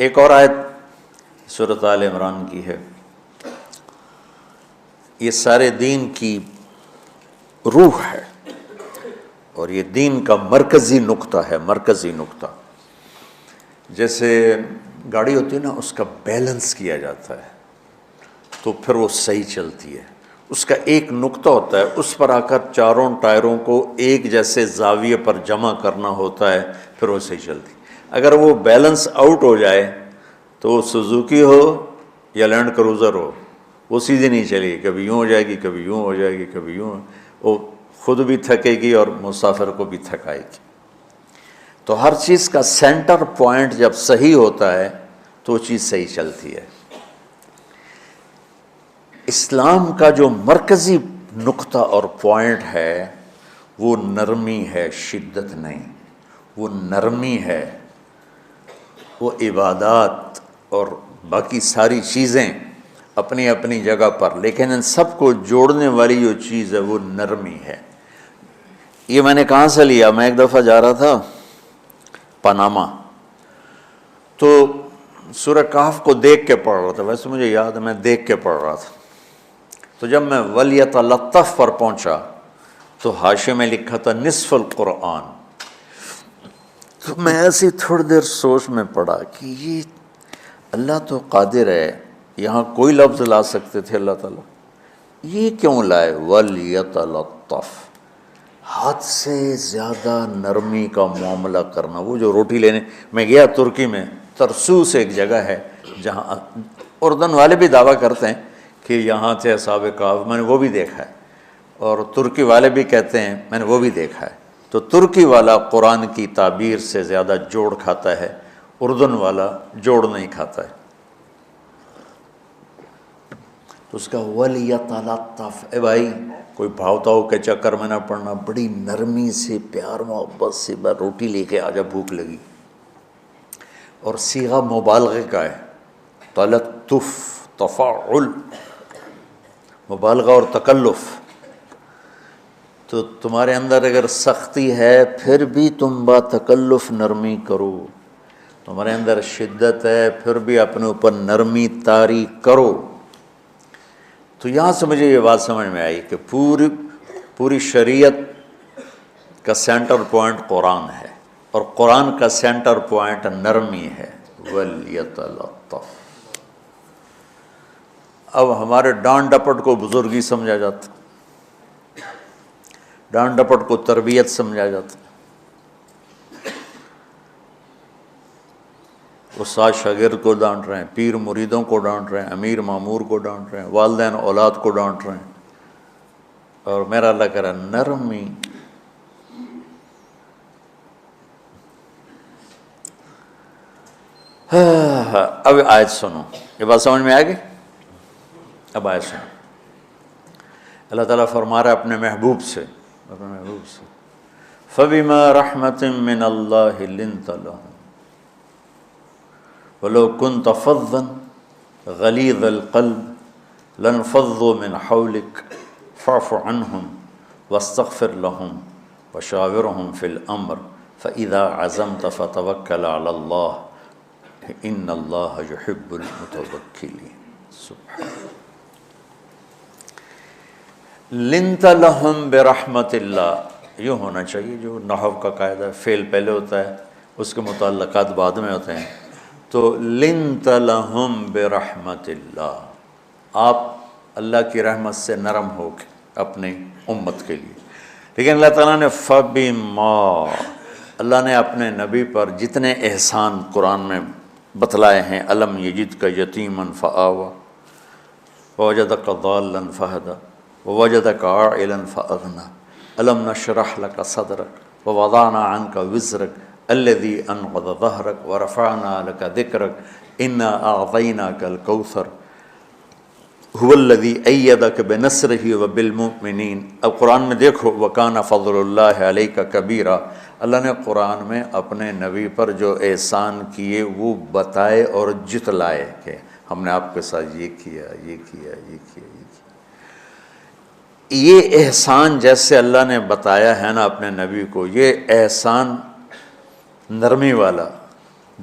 ایک اور آیت سورۃ آل عمران کی ہے، یہ سارے دین کی روح ہے اور یہ دین کا مرکزی نقطہ ہے، مرکزی نقطہ۔ جیسے گاڑی ہوتی ہے نا، اس کا بیلنس کیا جاتا ہے تو پھر وہ صحیح چلتی ہے۔ اس کا ایک نقطہ ہوتا ہے، اس پر آ کر چاروں ٹائروں کو ایک جیسے زاویے پر جمع کرنا ہوتا ہے، پھر وہ صحیح چلتی ہے۔ اگر وہ بیلنس آؤٹ ہو جائے تو سوزوکی ہو یا لینڈ کروزر ہو، وہ سیدھی نہیں چلے گی، کبھی یوں ہو جائے گی، کبھی یوں ہو جائے گی، کبھی یوں، وہ خود بھی تھکے گی اور مسافر کو بھی تھکائے گی۔ تو ہر چیز کا سینٹر پوائنٹ جب صحیح ہوتا ہے تو وہ چیز صحیح چلتی ہے۔ اسلام کا جو مرکزی نقطہ اور پوائنٹ ہے وہ نرمی ہے، شدت نہیں، وہ نرمی ہے، وہ عبادات اور باقی ساری چیزیں اپنی اپنی جگہ پر، لیکن ان سب کو جوڑنے والی جو چیز ہے وہ نرمی ہے۔ یہ میں نے کہاں سے لیا؟ میں ایک دفعہ جا رہا تھا پاناما، تو سورہ کہف کو دیکھ کے پڑھ رہا تھا، ویسے مجھے یاد ہے میں دیکھ کے پڑھ رہا تھا۔ تو جب میں وَلْيَتَلَطَّفْ پر پہنچا تو حاشیے میں لکھا تھا نصف القرآن۔ تو میں ایسی تھوڑی دیر سوچ میں پڑا کہ یہ اللہ تو قادر ہے، یہاں کوئی لفظ لا سکتے تھے اللہ تعالیٰ، یہ کیوں لائے وَلْيَتَلَطَّفْ؟ حد سے زیادہ نرمی کا معاملہ کرنا۔ وہ جو روٹی لینے میں گیا ترکی میں، ترسوس ایک جگہ ہے جہاں اردن والے بھی دعویٰ کرتے ہیں کہ یہاں تھے اصحاب کہف، میں نے وہ بھی دیکھا ہے، اور ترکی والے بھی کہتے ہیں میں نے وہ بھی دیکھا ہے۔ تو ترکی والا قرآن کی تعبیر سے زیادہ جوڑ کھاتا ہے، اردن والا جوڑ نہیں کھاتا ہے۔ تو اس کا وَلْيَتَلَطَّفْ، اے بھائی کوئی بھاؤ کے چکر میں نہ پڑنا، بڑی نرمی سے، پیار محبت سے، بس روٹی لے کے آجا، بھوک لگی۔ اور صیغہ مبالغے کا ہے، تلطف، تفاعل، مبالغہ اور تکلف۔ تو تمہارے اندر اگر سختی ہے پھر بھی تم با تکلف نرمی کرو، تمہارے اندر شدت ہے پھر بھی اپنے اوپر نرمی طاری کرو۔ تو یہاں سے مجھے یہ بات سمجھ میں آئی کہ پوری شریعت کا سینٹر پوائنٹ قرآن ہے، اور قرآن کا سینٹر پوائنٹ نرمی ہے، وَلْيَتَلَطَّفْ۔ اب ہمارے ڈانٹ ڈپٹ کو بزرگی سمجھا جاتا، ڈانٹ ڈپٹ کو تربیت سمجھا جاتا، استاد شاگرد کو ڈانٹ رہے ہیں، پیر مریدوں کو ڈانٹ رہے ہیں، امیر مامور کو ڈانٹ رہے ہیں، والدین اولاد کو ڈانٹ رہے ہیں، اور میرا اللہ کہہ رہا ہے نرمی۔ اب آیت سنو، یہ بات سمجھ میں آ گئی؟ اب آیت سنو، اللہ تعالیٰ فرما رہا ہے اپنے محبوب سے، فَبِمَا رَحْمَةٍ مِّنَ اللَّهِ لِنْتَ لَهُمْ وَلَوْ كُنْتَ فَظًّا غَلِيظَ الْقَلْبِ لَانفَضُّوا مِنْ حَوْلِكَ فَاعْفُ عَنْهُمْ وَاسْتَغْفِرْ لَهُمْ وَشَاوِرْهُمْ فِي الْأَمْرِ فَإِذَا عَزَمْتَ فَتَوَكَّلْ عَلَى اللَّهِ إِنَّ اللَّهَ يُحِبُّ الْمُتَوَكِّلِينَ۔ سبحان لِنْتَ لَهُمْ بِرَحْمَةِ اللَّهِ، یوں ہونا چاہیے، جو نحو کا قاعدہ ہے، فعل پہلے ہوتا ہے، اس کے متعلقات بعد میں ہوتے ہیں۔ تو لِنْتَ لَهُمْ بِرَحْمَةِ اللَّهِ، آپ اللہ کی رحمت سے نرم ہو کے اپنی امت کے لیے۔ لیکن اللہ تعالیٰ نے فَبِمَا، اللہ نے اپنے نبی پر جتنے احسان قرآن میں بتلائے ہیں، أَلَمْ يَجِدْكَ يَتِيمًا فَآوَىٰ وَوَجَدَكَ ضَالًّا فَهَدَىٰ وَوَجَدَكَ عَائِلًا فَأَغْنَىٰ أَلَمْ نَشْرَحْ لَكَ صَدْرَكَ وَوَضَعْنَا عَنْكَ وِزْرَكَ الَّذِي أَنقَضَ ظَهْرَكَ وَرَفَعْنَا لَكَ ذِكْرَكَ إِنَّا أَعْطَيْنَاكَ الْكَوْثَرَ هُوَ الَّذِي أَيَّدَكَ بِنَصْرِهِ وَبِالْمُؤْمِنِينَ۔ اب قرآن میں دیکھو، وَكَانَ فَضْلُ اللَّهِ عَلَيْكَ كَبِيرًا، اللہ نے قرآن میں اپنے نبی پر جو احسان کیے وہ بتائے اور جتلائے کہ ہم نے آپ کے ساتھ یہ کیا، یہ کیا، یہ کیا، یہ کیا۔ یہ احسان جیسے اللہ نے بتایا ہے نا اپنے نبی کو، یہ احسان نرمی والا،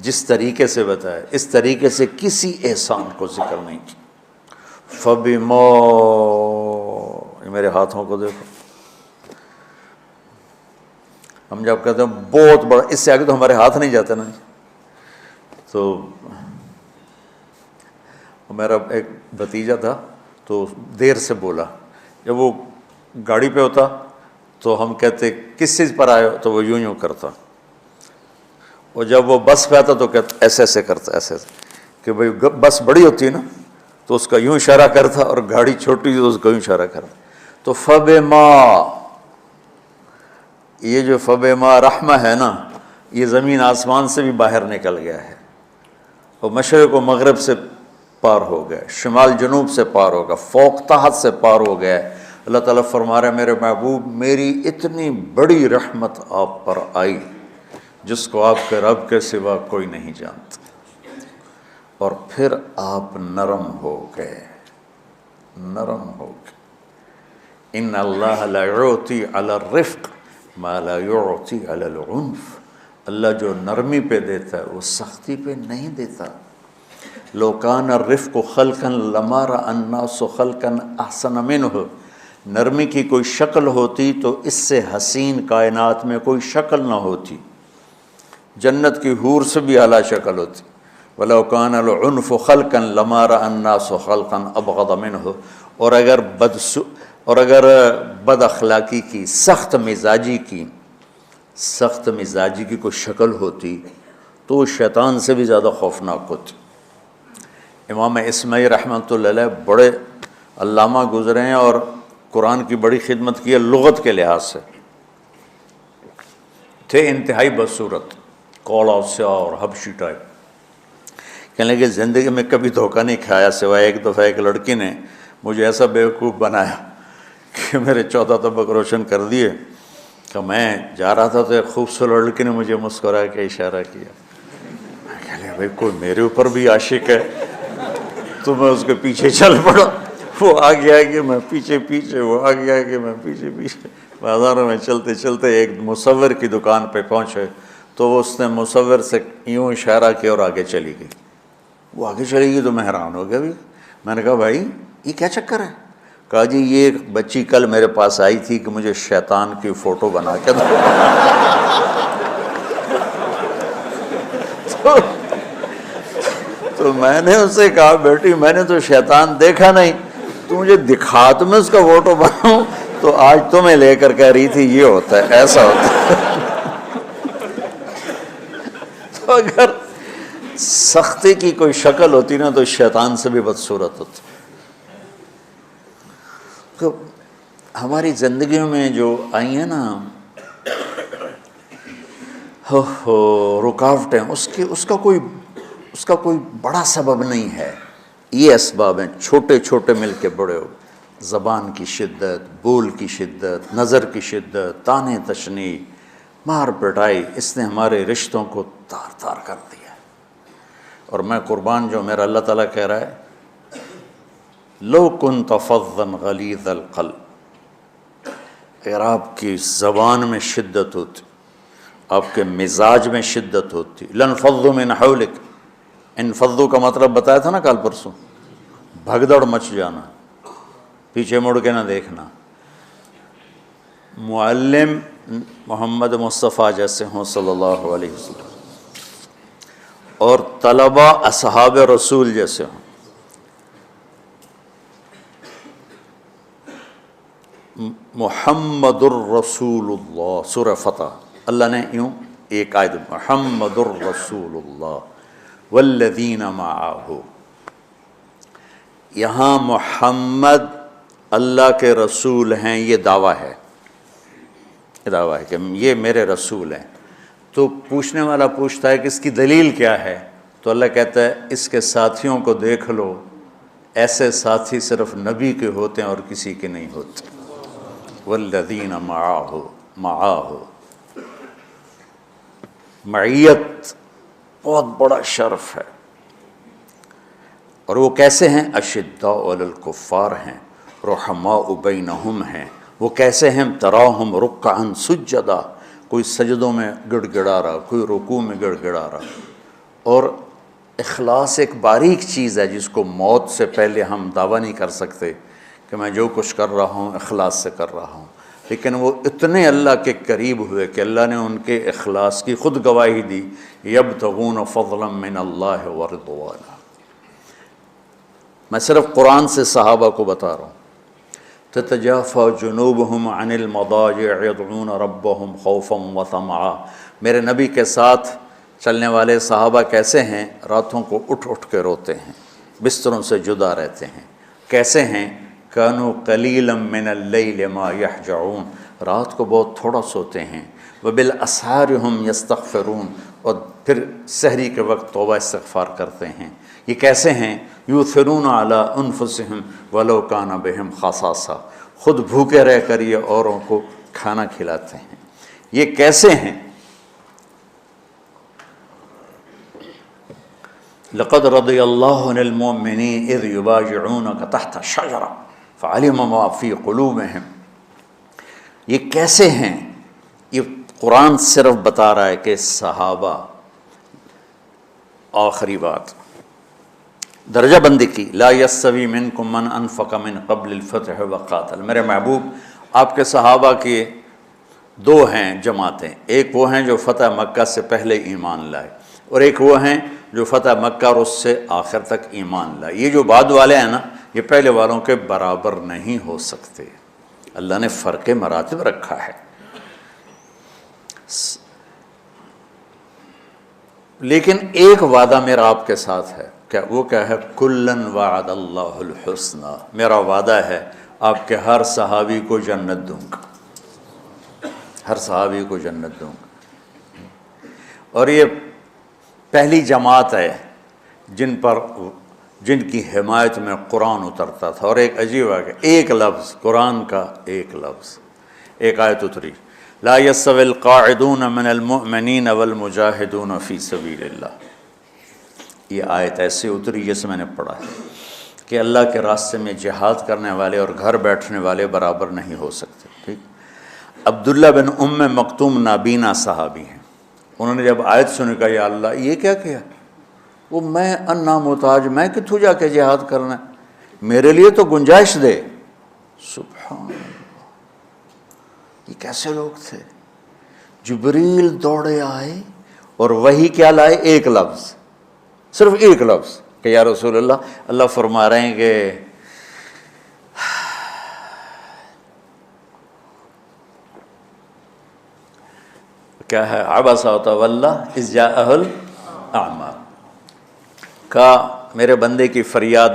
جس طریقے سے بتایا اس طریقے سے کسی احسان کو ذکر نہیں کیا۔ فَبِمَا، میرے ہاتھوں کو دیکھو، ہم جب کہتے ہیں بہت بڑا، اس سے آگے تو ہمارے ہاتھ نہیں جاتے نا۔ تو میرا ایک بھتیجا تھا تو دیر سے بولا، جب وہ گاڑی پہ ہوتا تو ہم کہتے کس چیز پر آئے ہو، تو وہ یوں کرتا، اور جب وہ بس پہ آتا تو کہتا ایسے ایسے کرتا، ایسے ایسے، کہ بھئی بس بڑی ہوتی ہے نا تو اس کا یوں اشارہ کرتا، اور گاڑی چھوٹی تو اس کا یوں اشارہ کرتا۔ تو فَبِمَا، یہ جو فَبِمَا رحمہ ہے نا، یہ زمین آسمان سے بھی باہر نکل گیا ہے، اور مشرق و مغرب سے پار ہو گیا، شمال جنوب سے پار ہو گیا، فوق تحت سے پار ہو گیا۔ اللہ تعالیٰ فرما رہے ہیں میرے محبوب میری اتنی بڑی رحمت آپ پر آئی جس کو آپ کے رب کے سوا کوئی نہیں جانتا، اور پھر آپ نرم ہو گئے، نرم ہو گئے۔ ان اللہ لا یعطی علی الرفق ما لا یعطی علی العنف، اللہ جو نرمی پہ دیتا ہے وہ سختی پہ نہیں دیتا۔ لو کان الرفق خلقا لما رأى الناس خلقا احسن منہ، نرمی کی کوئی شکل ہوتی تو اس سے حسین کائنات میں کوئی شکل نہ ہوتی، جنت کی حور سے بھی اعلیٰ شکل ہوتی۔ وَلَوْ كَانَ الْعُنْفُ خَلْقًا لَمَا رَأَى النَّاسُ خَلْقًا أَبْغَضَ مِنْهُ، اور اگر بد اخلاقی کی، سخت مزاجی کی کوئی شکل ہوتی تو وہ شیطان سے بھی زیادہ خوفناک ہوتی۔ امام اسماعیل رحمۃ اللہ علیہ بڑے علامہ گزرے ہیں اور قرآن کی بڑی خدمت کی ہے لغت کے لحاظ سے، تھے انتہائی بدصورت، کولا سیاہ اور حبشی ٹائپ۔ کہنے لگے زندگی میں کبھی دھوکہ نہیں کھایا سوائے ایک دفعہ ایک لڑکی نے مجھے ایسا بیوقوف بنایا کہ میرے 14 طبق روشن کر دیے، کہ میں جا رہا تھا تو ایک خوبصورت لڑکی نے مجھے مسکرا کے اشارہ کیا، میں کہہ لیا بھائی کوئی میرے اوپر بھی عاشق ہے، تو میں اس کے پیچھے چل پڑا، وہ آگے آگے میں پیچھے پیچھے، وہ آگے آگے میں پیچھے پیچھے، بازاروں میں چلتے چلتے ایک مصور کی دکان پہ پہنچے تو اس نے مصور سے یوں اشارہ کیا اور آگے چلی گئی۔ وہ آگے چلی گئی تو میں حیران ہو گیا بھی، میں نے کہا بھائی یہ کیا چکر ہے؟ کہا جی یہ بچی کل میرے پاس آئی تھی کہ مجھے شیطان کی فوٹو بنا کے دو۔ تو میں نے اس سے کہا بیٹی میں نے تو شیطان دیکھا نہیں، تو مجھے دکھا تو میں اس کا فوٹو بناؤں، تو آج تمہیں لے کر کہہ رہی تھی یہ ہوتا ہے ایسا ہوتا ہے۔ تو اگر سختی کی کوئی شکل ہوتی نا تو شیطان سے بھی بدصورت ہوتی۔ تو ہماری زندگیوں میں جو آئی ہیں نا رکاوٹیں، اس کا کوئی بڑا سبب نہیں ہے، یہ اسباب ہیں چھوٹے چھوٹے مل کے بڑے ہو، زبان کی شدت، بول کی شدت، نظر کی شدت، تانے تشنی، مار پٹائی، اس نے ہمارے رشتوں کو تار تار کر دیا۔ اور میں قربان جو میرا اللہ تعالیٰ کہہ رہا ہے لو کنت فظا غلیظ القلب، اگر آپ کی زبان میں شدت ہوتی، آپ کے مزاج میں شدت ہوتی، لانفضوا من حولک، انفضوا کا مطلب بتایا تھا نا کل پرسوں، بھگدڑ مچ جانا، پیچھے مڑ کے نہ دیکھنا۔ معلم محمد مصطفیٰ جیسے ہوں صلی اللہ علیہ وسلم، اور طلبہ اصحاب رسول جیسے ہوں، محمد الرسول اللہ، سورہ فتح اللہ نے یوں ایک آیت محمد الرسول اللہ والذین معہ، یہاں محمد اللہ کے رسول ہیں، یہ دعویٰ ہے، کہ یہ میرے رسول ہیں۔ تو پوچھنے والا پوچھتا ہے کہ اس کی دلیل کیا ہے، تو اللہ کہتا ہے اس کے ساتھیوں کو دیکھ لو، ایسے ساتھی صرف نبی کے ہوتے ہیں اور کسی کے نہیں ہوتے۔ والذین معاہ، معیت بہت بڑا شرف ہے۔ اور وہ کیسے ہیں؟ اشداء علی الکفار ہیں، رحماء بینہم ہیں۔ وہ کیسے ہیں؟ تراہم رکعا سجدا، کوئی سجدوں میں گڑ گڑا رہا، کوئی رکوع میں گڑ گڑا رہا، اور اخلاص ایک باریک چیز ہے جس کو موت سے پہلے ہم دعویٰ نہیں کر سکتے کہ میں جو کچھ کر رہا ہوں اخلاص سے کر رہا ہوں، لیکن وہ اتنے اللہ کے قریب ہوئے کہ اللہ نے ان کے اخلاص کی خود گواہی دی، یبتغون فضلا من اللہ ورضوانا۔ میں صرف قرآن سے صحابہ کو بتا رہا ہوں، تتجافى جنوبهم عن المضاجع يدعون ربهم خوفا وطمعا۔ میرے نبی کے ساتھ چلنے والے صحابہ کیسے ہیں؟ راتوں کو اٹھ اٹھ کے روتے ہیں، بستروں سے جدا رہتے ہیں۔ کیسے ہیں؟ كانوا قليلا من الليل ما يهجعون، رات کو بہت تھوڑا سوتے ہیں، وبالاسحار هم يستغفرون، اور پھر سحری کے وقت توبہ استغفار کرتے ہیں۔ یہ کیسے ہیں؟ یؤثرون علی انفسهم ولو کان بهم خصاصہ، خود بھوکے رہ کر یہ اوروں کو کھانا کھلاتے ہیں۔ یہ کیسے ہیں؟ لقد رضی اللہ عن المؤمنین اذ یبایعونک تحت الشجرہ فعلم ما فی قلوبہم۔ یہ کیسے ہیں؟ یہ قرآن صرف بتا رہا ہے کہ صحابہ، آخری بات درجہ بندی کی، لا یستوی منکم من انفق من قبل الفتح وقاتل۔ میرے محبوب، آپ کے صحابہ کی دو ہیں جماعتیں، ایک وہ ہیں جو فتح مکہ سے پہلے ایمان لائے، اور ایک وہ ہیں جو فتح مکہ اور اس سے آخر تک ایمان لائے۔ یہ جو بعد والے ہیں نا، یہ پہلے والوں کے برابر نہیں ہو سکتے، اللہ نے فرق مراتب رکھا ہے۔ لیکن ایک وعدہ میرا آپ کے ساتھ ہے، کیا وہ کیا ہے؟ کلن وعد اللہ الحسنہ، میرا وعدہ ہے آپ کے ہر صحابی کو جنت دوں گا، ہر صحابی کو جنت دوں گا۔ اور یہ پہلی جماعت ہے جن کی حمایت میں قرآن اترتا تھا۔ اور ایک عجیب ہے کہ ایک لفظ قرآن کا، ایک لفظ، ایک آیت اتری، لا یستوی القاعدون من المؤمنین والمجاہدون فی سبیل اللہ۔ یہ آیت ایسے اتری جیسے میں نے پڑھا ہے کہ اللہ کے راستے میں جہاد کرنے والے اور گھر بیٹھنے والے برابر نہیں ہو سکتے۔ ٹھیک، عبداللہ بن ام مکتوم نابینا صحابی ہیں، انہوں نے جب آیت سنی کہا یا اللہ یہ کیا کیا؟ وہ میں انا محتاج، میں کتوں جا کے جہاد کرنا ہے، میرے لیے تو گنجائش دے۔ سبحان اللہ، یہ کیسے لوگ تھے؟ جبریل دوڑے آئے اور وہی کیا لائے؟ ایک لفظ، صرف ایک لفظ کہ یا رسول اللہ، اللہ فرما رہے ہیں کہ کیا ہے؟ عبس وتولی اذ جاءہ الاعمی، کہا میرے بندے کی فریاد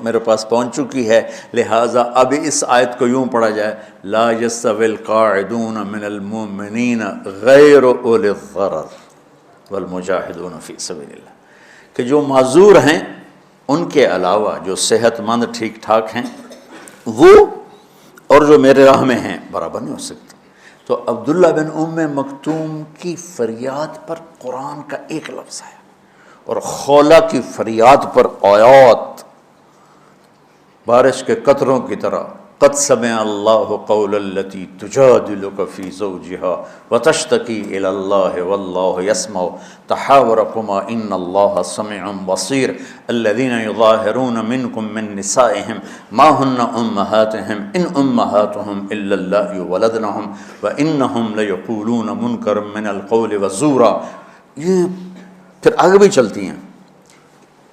میرے پاس پہنچ چکی ہے، لہٰذا اب اس آیت کو یوں پڑھا جائے، لا یستوی القاعدون من المؤمنین غیر اولی الضرر والمجاہدون فی سبیل اللہ، کہ جو معذور ہیں ان کے علاوہ جو صحت مند ٹھیک ٹھاک ہیں وہ اور جو میرے راہ میں ہیں برابر نہیں ہو سکتے۔ تو عبداللہ بن ام مکتوم کی فریاد پر قرآن کا ایک لفظ ہے، اور خولہ کی فریاد پر آیات بارش کے قطروں کی طرح، قد سمع اللہ قول التی تجادلک فی زوجہا وتشتکی الی اللہ واللہ یسمع تحاورکما ان اللہ سمیع بصیر الذین یظاہرون منکم من نسائہم ما ہن امہاتہم ان امہاتہم الا اللہ ولدنہم وانہم لیقولون منکرا من القول وزورا۔ یہ پھر آگے بھی چلتی ہیں۔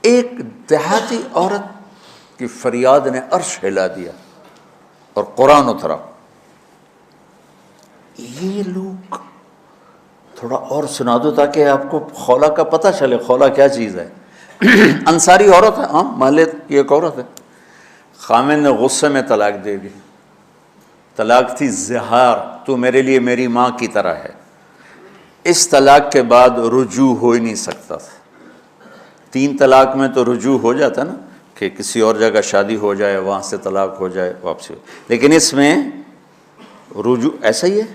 ایک دیہاتی عورت کی فریاد نے عرش ہلا دیا اور قرآن اترا۔ یہ لوگ تھوڑا اور سنا دو تاکہ آپ کو خولہ کا پتہ چلے، خولہ کیا چیز ہے۔ انصاری عورت ہے، ہاں محلے کی ایک عورت ہے، خامن نے غصے میں طلاق دے دی، طلاق تھی زہار، تو میرے لیے میری ماں کی طرح ہے۔ اس طلاق کے بعد رجوع ہو ہی نہیں سکتا تھا۔ 3 طلاق میں تو رجوع ہو جاتا نا، کہ کسی اور جگہ شادی ہو جائے، وہاں سے طلاق ہو جائے، واپسی ہو، لیکن اس میں رجوع ایسا ہی ہے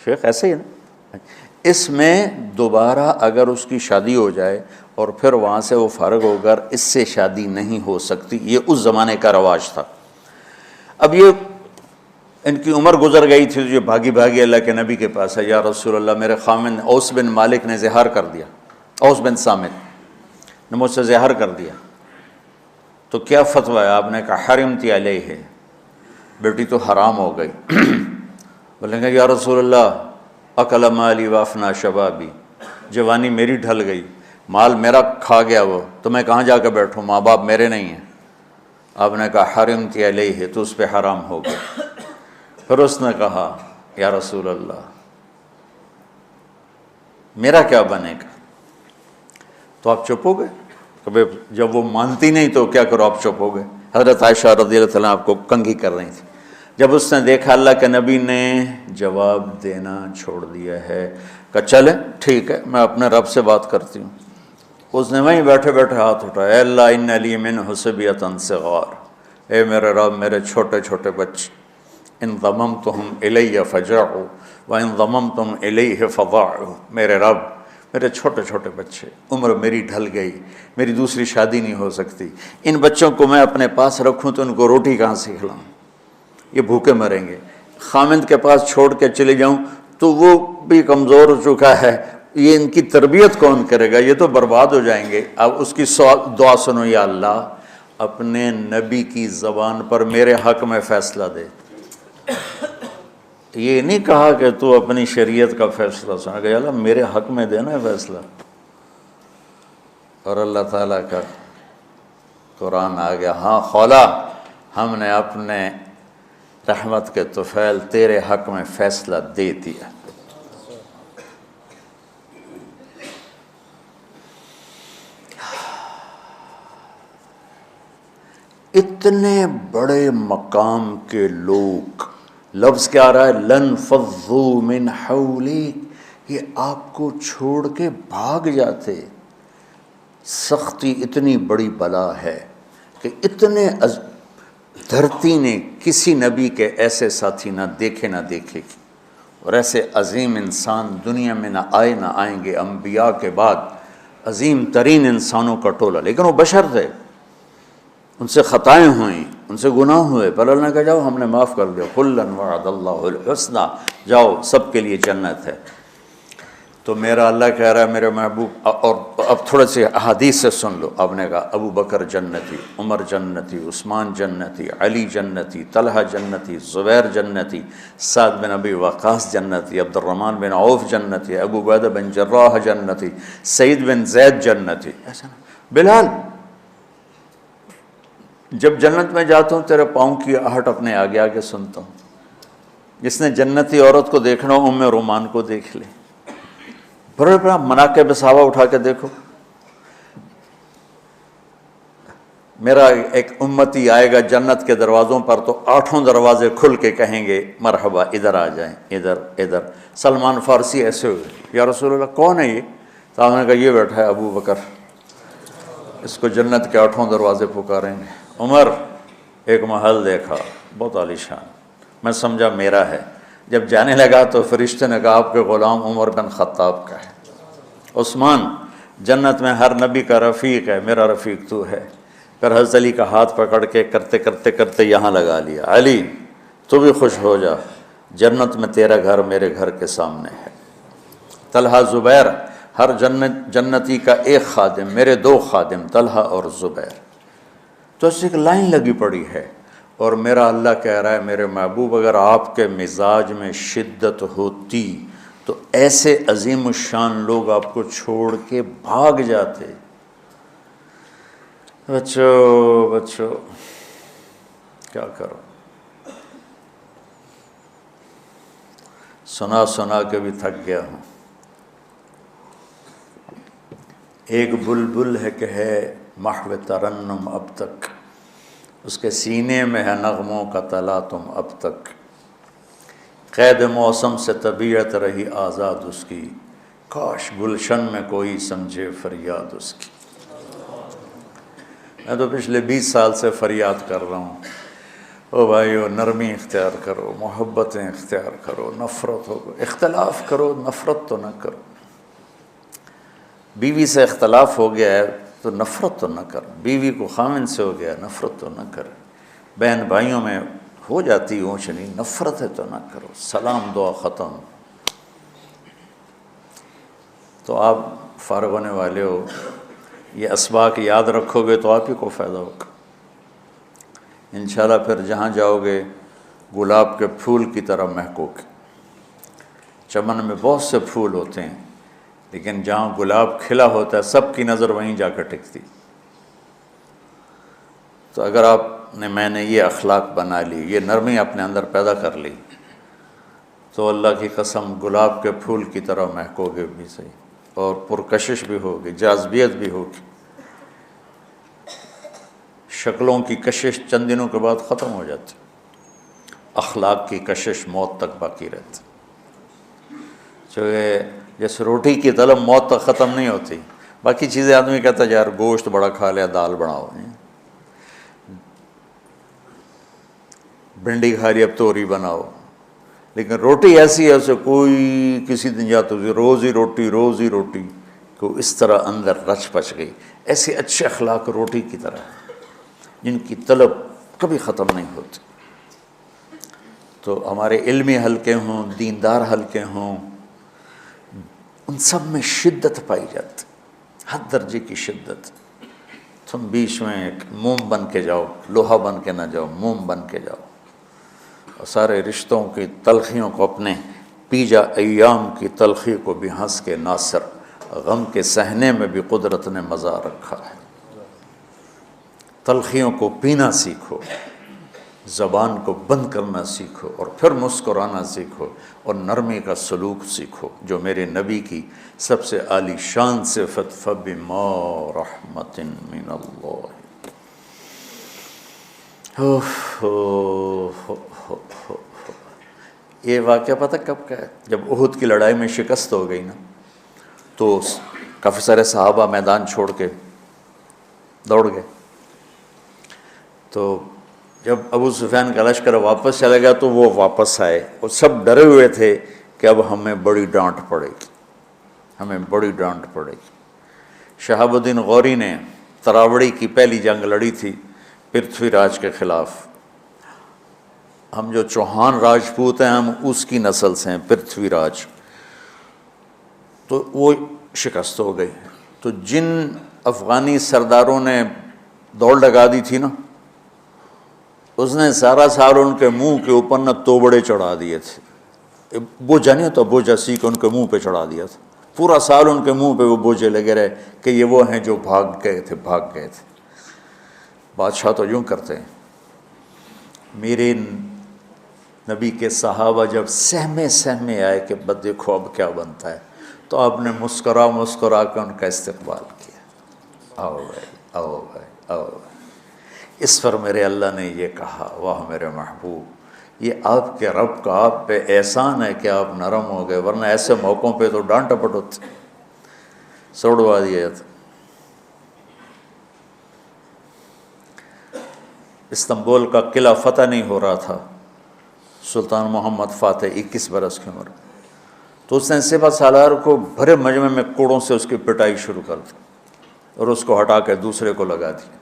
شیخ، ایسا ہی ہے نا، اس میں دوبارہ اگر اس کی شادی ہو جائے اور پھر وہاں سے وہ فارغ ہو کر اس سے شادی نہیں ہو سکتی، یہ اس زمانے کا رواج تھا۔ اب یہ ان کی عمر گزر گئی تھی، جو بھاگی بھاگی اللہ کے نبی کے پاس ہے، یا رسول اللہ میرے خامن اوس بن مالک نے زہار کر دیا، اوس بن صامت نے مجھ سے زہر کر دیا، تو کیا فتویٰ ہے؟ آپ نے کہا حرمتی علیہ ہے، بیٹی تو حرام ہو گئی۔ بولیں گے یا رسول اللہ اکل مالی وافنا شبابی، جوانی میری ڈھل گئی، مال میرا کھا گیا وہ، تو میں کہاں جا کے بیٹھوں، ماں باپ میرے نہیں ہیں۔ آپ نے کہا حرمتی علیہ ہے، تو اس پہ حرام ہو گیا۔ پھر اس نے کہا یا رسول اللہ میرا کیا بنے گا؟ تو آپ چپ ہو گئے؟ کبھی جب وہ مانتی نہیں تو کیا کرو، آپ چپ ہو گئے۔ حضرت عائشہ رضی اللہ عنہ آپ کو کنگھی کر رہی تھی۔ جب اس نے دیکھا اللہ کے نبی نے جواب دینا چھوڑ دیا ہے، کہا چلے ٹھیک ہے میں اپنے رب سے بات کرتی ہوں۔ اس نے وہیں بیٹھے بیٹھے ہاتھ اٹھایا، اے اللہ ان لی من حسبیۃ صغار، اے میرے رب میرے چھوٹے چھوٹے بچے، ان ضممتہم الی فجعوا وان ضممتم الیہ فضاعوا، میرے رب میرے چھوٹے چھوٹے بچے، عمر میری ڈھل گئی، میری دوسری شادی نہیں ہو سکتی، ان بچوں کو میں اپنے پاس رکھوں تو ان کو روٹی کہاں سے کھلاؤں، یہ بھوکے مریں گے۔ خامند کے پاس چھوڑ کے چلے جاؤں تو وہ بھی کمزور ہو چکا ہے، یہ ان کی تربیت کون کرے گا، یہ تو برباد ہو جائیں گے۔ اب اس کی دعا سنو، یا اللہ اپنے نبی کی زبان پر میرے حق میں فیصلہ دے۔ یہ نہیں کہا کہ تو اپنی شریعت کا فیصلہ سنا، کہ اللہ میرے حق میں دینا ہے فیصلہ۔ اور اللہ تعالیٰ کا قرآن آ گیا، ہاں خولا ہم نے اپنے رحمت کے طفیل تیرے حق میں فیصلہ دے دیا۔ اتنے بڑے مقام کے لوگ، لفظ کیا آ رہا ہے، لن فضوا من حولی، یہ آپ کو چھوڑ کے بھاگ جاتے۔ سختی اتنی بڑی بلا ہے کہ اتنے دھرتی نے کسی نبی کے ایسے ساتھی نہ دیکھے نہ دیکھے گی، اور ایسے عظیم انسان دنیا میں نہ آئیں گے۔ انبیاء کے بعد عظیم ترین انسانوں کا ٹولہ، لیکن وہ بشر تھے، ان سے خطائیں ہوئیں، ان سے گناہ ہوئے، پر اللہ نے کہا جاؤ ہم نے معاف کر دیا، کلا وعد اللہ الحسنی، جاؤ سب کے لیے جنت ہے۔ تو میرا اللہ کہہ رہا ہے میرے محبوب، اور اب تھوڑے سے احادیث سے سن لو۔ آپ نے کہا ابو بکر جنتی، عمر جنتی، عثمان جنتی، علی جنتی، طلحہ جنتی، زبیر جنتی، سعد بن ابی وقاص جنتی، عبد الرحمن بن عوف جنتی، ابو عبیدہ بن جراح جنتی، سعید بن زید جنتی، ایسا بلال جب جنت میں جاتا ہوں تیرے پاؤں کی آہٹ اپنے آگے آگے سنتا ہوں۔ جس نے جنتی عورت کو دیکھنا ہو ام رومان کو دیکھ لے، بڑے بڑا مناقب صحابہ اٹھا کے دیکھو۔ میرا ایک امتی آئے گا جنت کے دروازوں پر تو 8 دروازے کھل کے کہیں گے مرحبا ادھر آ جائیں، ادھر ادھر۔ سلمان فارسی ایسے ہوئے، یا رسول اللہ کون ہے یہ؟ تو آپ نے کہا یہ بیٹھا ہے ابو بکر، اس کو جنت کے 8 دروازے پکاریں گے۔ عمر ایک محل دیکھا بہت عالیشان، میں سمجھا میرا ہے، جب جانے لگا تو فرشتے نے کہا آپ کے غلام عمر بن خطاب کا ہے۔ عثمان جنت میں ہر نبی کا رفیق ہے، میرا رفیق تو ہے۔ پھر حضرت علی کا ہاتھ پکڑ کے کرتے کرتے کرتے یہاں لگا لیا، علی تو بھی خوش ہو جا، جنت میں تیرا گھر میرے گھر کے سامنے ہے۔ طلحہ زبیر، ہر جنتی کا ایک خادم، میرے 2 خادم طلحہ اور زبیر۔ تو اس ایک لائن لگی پڑی ہے، اور میرا اللہ کہہ رہا ہے میرے محبوب اگر آپ کے مزاج میں شدت ہوتی تو ایسے عظیم الشان لوگ آپ کو چھوڑ کے بھاگ جاتے۔ بچو کیا کرو، سنا سنا کے بھی تھک گیا ہوں۔ ایک بلبل ہے کہ ہے محو ترنم اب تک، اس کے سینے میں ہے نغموں کا تلاطم اب تک، قید موسم سے طبیعت رہی آزاد اس کی، کاش گلشن میں کوئی سمجھے فریاد اس کی۔ میں تو پچھلے 20 سال سے فریاد کر رہا ہوں، او بھائیو نرمی اختیار کرو، محبتیں اختیار کرو، نفرت ہو اختلاف کرو، نفرت تو نہ کرو۔ بیوی سے اختلاف ہو گیا ہے تو نفرت تو نہ کر، بیوی کو خامن سے ہو گیا نفرت تو نہ کر، بہن بھائیوں میں ہو جاتی اونچ نہیں، نفرت ہے تو نہ کرو، سلام دعا ختم۔ تو آپ فارغ ہونے والے ہو، یہ اسباق یاد رکھو گے تو آپ ہی کو فائدہ ہوگا انشاءاللہ۔ پھر جہاں جاؤ گے گلاب کے پھول کی طرح مہکو گے۔ چمن میں بہت سے پھول ہوتے ہیں، لیکن جہاں گلاب کھلا ہوتا ہے سب کی نظر وہیں جا کر ٹکتی۔ تو اگر آپ نے میں نے یہ اخلاق بنا لی، یہ نرمی اپنے اندر پیدا کر لی، تو اللہ کی قسم گلاب کے پھول کی طرح مہکو گے بھی صحیح، اور پرکشش بھی ہوگی، جاذبیت بھی ہوگی۔ شکلوں کی کشش چند دنوں کے بعد ختم ہو جاتی، اخلاق کی کشش موت تک باقی رہتی۔ جیسے روٹی کی طلب موت تک ختم نہیں ہوتی، باقی چیزیں آدمی کہتا ہے یار گوشت بڑا کھا لیا، دال بناؤ، بھنڈی کھا لی اب توری بناؤ، لیکن روٹی ایسی ہے اسے کوئی کسی دن جاتا روز ہی روٹی روز ہی روٹی، کہ اس طرح اندر رچ پچ گئی۔ ایسے اچھے اخلاق روٹی کی طرح ہیں جن کی طلب کبھی ختم نہیں ہوتی۔ تو ہمارے علمی حلقے ہوں، دیندار حلقے ہوں، ان سب میں شدت پائی جاتی، ہر درجے کی شدت۔ تم بیچ میں ایک موم بن کے جاؤ، لوہا بن کے نہ جاؤ، موم بن کے جاؤ، اور سارے رشتوں کی تلخیوں کو اپنے پی جا، ایام کی تلخی کو بھی ہنس کے ناصر، غم کے سہنے میں بھی قدرت نے مزہ رکھا ہے۔ تلخیوں کو پینا سیکھو، زبان کو بند کرنا سیکھو، اور پھر مسکرانا سیکھو، اور نرمی کا سلوک سیکھو، جو میرے نبی کی سب سے عالی شان صفت فَبِمَا رَحْمَةٍ مِّنَ اللَّهِ۔ یہ واقعہ پتہ کب کا ہے؟ جب احد کی لڑائی میں شکست ہو گئی نا، تو کافی سارے صحابہ میدان چھوڑ کے دوڑ گئے۔ تو جب ابو سفیان کا لشکر واپس چلا گیا تو وہ واپس آئے، اور سب ڈرے ہوئے تھے کہ اب ہمیں بڑی ڈانٹ پڑے گی، ہمیں بڑی ڈانٹ پڑے گی۔ شہاب الدین غوری نے تراوڑی کی پہلی جنگ لڑی تھی پرتھوی راج کے خلاف۔ ہم جو چوہان راجپوت ہیں ہم اس کی نسل سے ہیں، پرتھوی راج۔ تو وہ شکست ہو گئی۔ تو جن افغانی سرداروں نے دوڑ لگا دی تھی نا، اس نے سارا سال ان کے منہ کے اوپر نہ توبڑے چڑھا دیے تھے۔ بوجھا نہیں ہوتا، بوجھا سی کے ان کے منہ پہ چڑھا دیا تھا، پورا سال ان کے منہ پہ وہ بوجھے لگے رہے کہ یہ وہ ہیں جو بھاگ گئے تھے۔ بادشاہ تو یوں کرتے ہیں۔ میرے نبی کے صحابہ جب سہمے آئے کہ بس دیکھو اب کیا بنتا ہے، تو آپ نے مسکرا کے ان کا استقبال کیا۔ آؤ بھائی، آؤ بھائی، آؤ بھائی۔ اس پر میرے اللہ نے یہ کہا، واہ میرے محبوب، یہ آپ کے رب کا آپ پہ احسان ہے کہ آپ نرم ہو گئے، ورنہ ایسے موقعوں پہ تو ڈانٹ ٹپٹ ہوتی، سوڑوا دیا جاتا۔ استنبول کا قلعہ فتح نہیں ہو رہا تھا، سلطان محمد فاتح 21 برس کی عمر، تو اس نے سپہ سالار کو بھرے مجمع میں کوڑوں سے اس کی پٹائی شروع کر دی، اور اس کو ہٹا کے دوسرے کو لگا دیا۔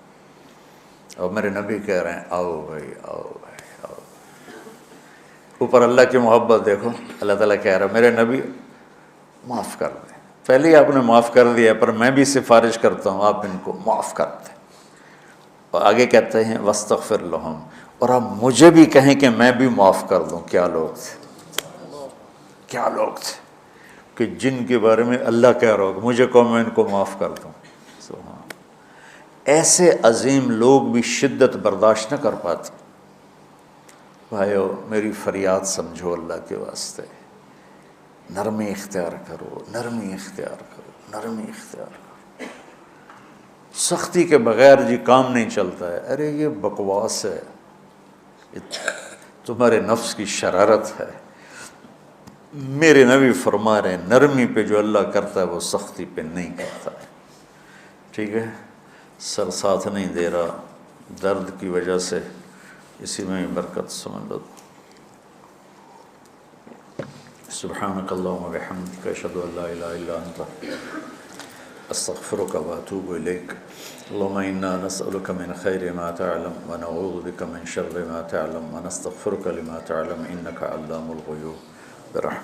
اور میرے نبی کہہ رہے ہیں آؤ بھائی، آؤ بھائی، آؤ۔ اوپر اللہ کی محبت دیکھو، اللہ تعالیٰ کہہ رہا ہے میرے نبی معاف کر دیں، پہلے ہی آپ نے معاف کر دیا، پر میں بھی سفارش کرتا ہوں آپ ان کو معاف کر دیں۔ اور آگے کہتے ہیں وَاسْتَغْفِرْ لَهُمْ، اور آپ مجھے بھی کہیں کہ میں بھی معاف کر دوں۔ کیا لوگ تھے، کیا لوگ تھے کہ جن کے بارے میں اللہ کہہ رہا ہوگا مجھے کہو میں ان کو معاف کر دوں۔ سبحان، ایسے عظیم لوگ بھی شدت برداشت نہ کر پاتے۔ بھائیو میری فریاد سمجھو اللہ کے واسطے، نرمی اختیار کرو، نرمی اختیار کرو، نرمی اختیار کرو۔ سختی کے بغیر جی کام نہیں چلتا ہے، ارے یہ بکواس ہے، تمہارے نفس کی شرارت ہے۔ میرے نبی فرما رہے ہیں نرمی پہ جو اللہ کرتا ہے وہ سختی پہ نہیں کرتا ہے۔ ٹھیک ہے، سر ساتھ نہیں دے رہا درد کی وجہ سے، اسی میں برکت سمجھ لو۔ سبحانک اللہم وبحمدک، اشہد ان لا الہ الا انت، استغفرک واتوب الیک۔ اللہم انا نسألک من خیر ما تعلم ونعوذ بک من شر ما تعلم ونستغفرک لما تعلم انک علام الغیوب برحمتک۔